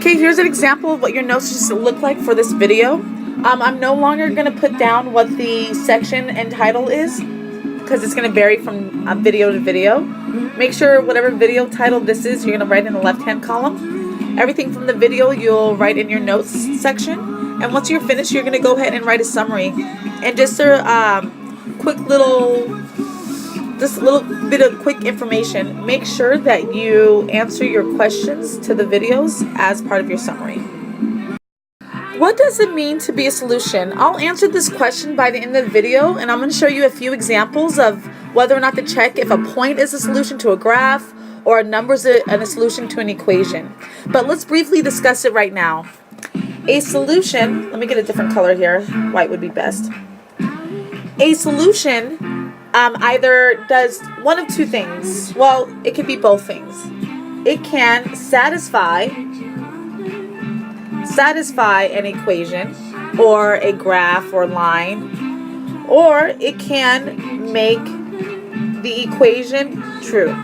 Okay, here's an example of what your notes just look like for this video. I'm no longer going to put down what the section and title is because it's going to vary from video to video. Make sure whatever video title this is, you're going to write in the left-hand column. Everything from the video you'll write in your notes section. And once you're finished, you're going to go ahead and write a summary. And just a quick little bit of quick information. Make sure that you answer your questions to the videos as part of your summary. What does it mean to be a solution? I'll answer this question by the end of the video, and I'm going to show you a few examples of whether or not to check if a point is a solution to a graph or a number is a solution to an equation. But let's briefly discuss it right now. A solution, let me get a different color here. White would be best. A solution either does one of two things. Well, it could be both things. It can satisfy an equation or a graph or line, or it can make the equation true.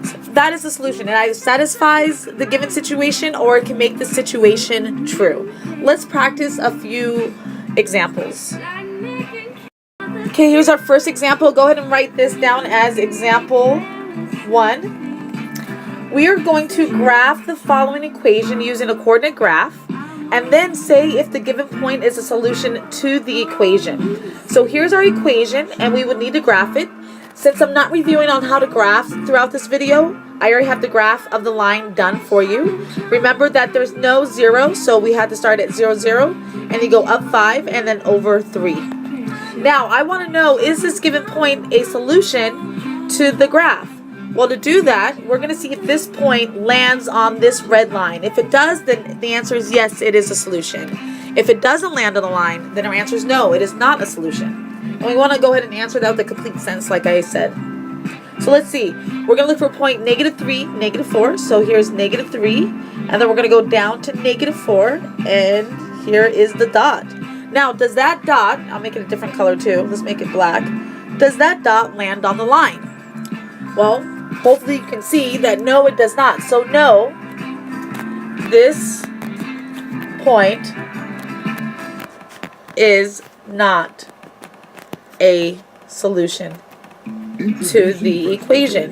So that is the solution. It either satisfies the given situation or it can make the situation true. Let's practice a few examples. Okay, here's our first example. Go ahead and write this down as example 1. We are going to graph the following equation using a coordinate graph and then say if the given point is a solution to the equation. So here's our equation and we would need to graph it. Since I'm not reviewing on how to graph throughout this video, I already have the graph of the line done for you. Remember that there's no 0, so we had to start at 0, 0, and you go up 5 and then over 3. Now, I want to know, is this given point a solution to the graph? Well, to do that, we're going to see if this point lands on this red line. If it does, then the answer is yes, it is a solution. If it doesn't land on the line, then our answer is no, it is not a solution. And we want to go ahead and answer that with a complete sentence like I said. So let's see. We're going to look for a point -3, -4. So here's -3. And then we're going to go down to -4. And here is the dot. Now, does that dot, I'll make it a different color too. Let's make it black. Does that dot land on the line? Well, hopefully you can see that no, it does not. So no, this point is not a solution to the equation.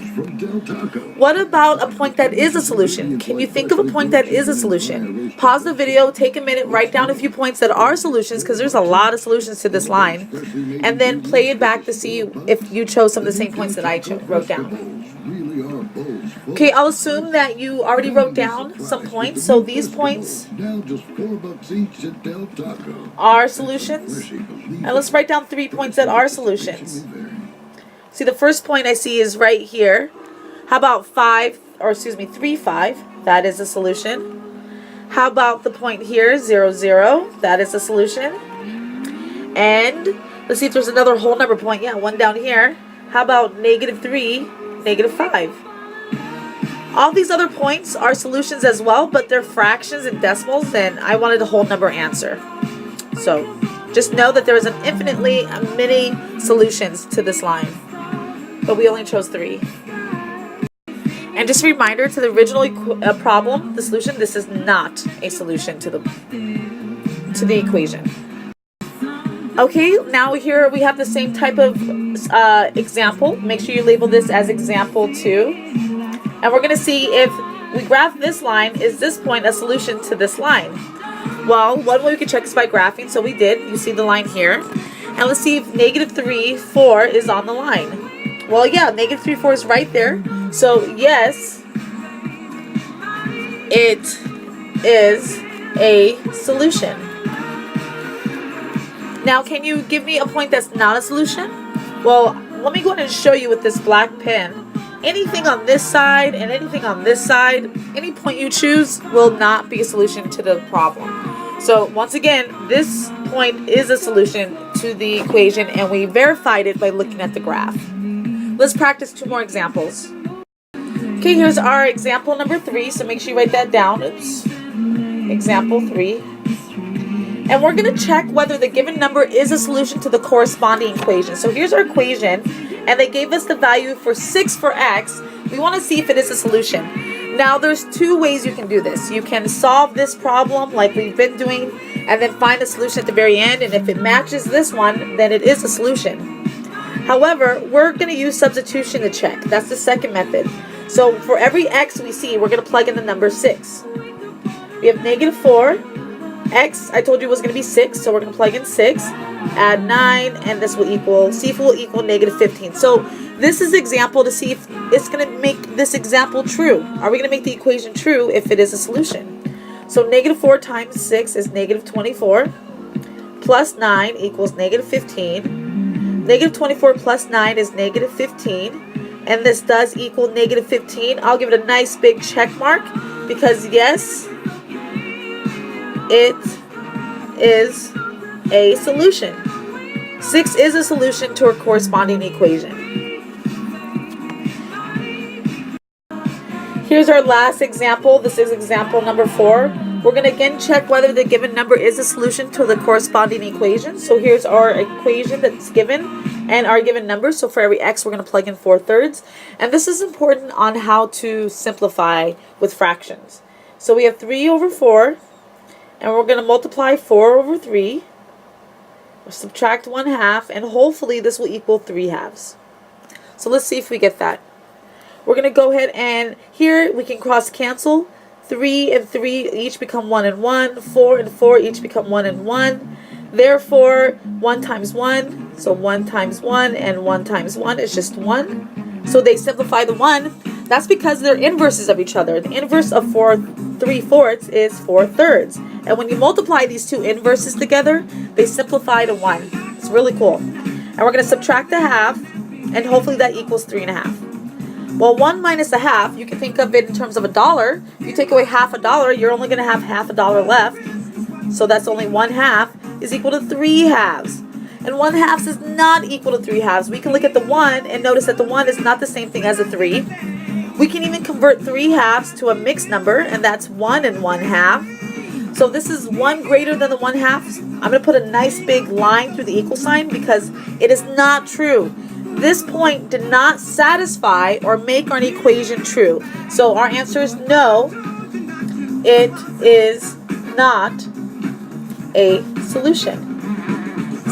What about a point that is a solution? Can you think of a point that is a solution? Pause the video, take a minute, write down a few points that are solutions, because there's a lot of solutions to this line, and then play it back to see if you chose some of the same points that I wrote down. Okay, I'll assume that you already wrote down some points, so these points are solutions. And let's write down 3 points that are solutions. See, the first point I see is right here. How about 3, 5? That is a solution. How about the point here, 0, 0? That is a solution. And let's see if there's another whole number point. Yeah, one down here. How about -3, -5? All these other points are solutions as well, but they're fractions and decimals, and I wanted a whole number answer. So just know that there is an infinitely many solutions to this line, but we only chose 3. And just a reminder to the original problem, the solution, this is not a solution to the equation. Okay, now here we have the same type of example. Make sure you label this as example 2. And we're going to see if we graph this line, is this point a solution to this line? Well, one way we can check is by graphing, so we did. You see the line here. And let's see if -3, 4 is on the line. Well, yeah, -3, 4 is right there. So, yes, it is a solution. Now, can you give me a point that's not a solution? Well, let me go ahead and show you with this black pen. Anything on this side and anything on this side, any point you choose will not be a solution to the problem. So once again, this point is a solution to the equation, and we verified it by looking at the graph. Let's practice 2 more examples. Okay, here's our example number 3, so make sure you write that down. Oops. Example 3. And we're going to check whether the given number is a solution to the corresponding equation. So here's our equation, and they gave us the value for 6 for x. We want to see if it is a solution. Now there's two ways you can do this. You can solve this problem like we've been doing and then find a solution at the very end, and if it matches this one, then it is a solution. However, we're going to use substitution to check. That's the second method. So for every x we see, we're going to plug in the number 6. We have negative 4. X, I told you, was going to be 6, so we're going to plug in 6. Add 9, and this will equal, C will equal negative 15. So this is example to see if it's going to make this example true. Are we going to make the equation true if it is a solution? So negative 4 times 6 is negative 24. Plus 9 equals negative 15. Negative 24 plus 9 is negative 15. And this does equal negative 15. I'll give it a nice big check mark because yes, it is a solution. 6 is a solution to a corresponding equation. Here's our last example. This is example number 4. We're going to again check whether the given number is a solution to the corresponding equation. So here's our equation that's given and our given number. So for every x, we're going to plug in 4/3. And this is important on how to simplify with fractions. So we have 3 over 4. And we're going to multiply 4 over 3. Subtract 1/2. And hopefully this will equal 3/2. So let's see if we get that. We're going to go ahead and here we can cross cancel. 3 and 3 each become 1 and 1. 4 and 4 each become 1 and 1. Therefore, 1 times 1. So 1 times 1 and 1 times 1 is just 1. So they simplify the 1. That's because they're inverses of each other. The inverse of 3/4 is 4/3. And when you multiply these two inverses together, they simplify to 1. It's really cool. And we're going to subtract a half. And hopefully that equals 3.5. Well, 1 minus a half, you can think of it in terms of $1. If you take away half $1, you're only going to have half $1 left. So that's only 1/2 is equal to 3/2. And 1/2 is not equal to 3/2. We can look at the 1 and notice that the 1 is not the same thing as a 3. We can even convert 3/2 to a mixed number, and that's 1 and 1/2. So this is 1 greater than the 1/2. I'm going to put a nice big line through the equal sign because it is not true. This point did not satisfy or make our equation true. So our answer is no, it is not a solution.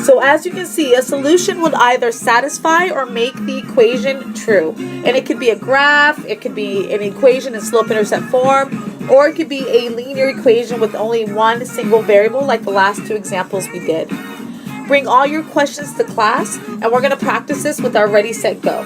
So as you can see, a solution would either satisfy or make the equation true. And it could be a graph, it could be an equation in slope-intercept form, or it could be a linear equation with only one single variable like the last two examples we did. Bring all your questions to class, and we're going to practice this with our Ready, Set, Go.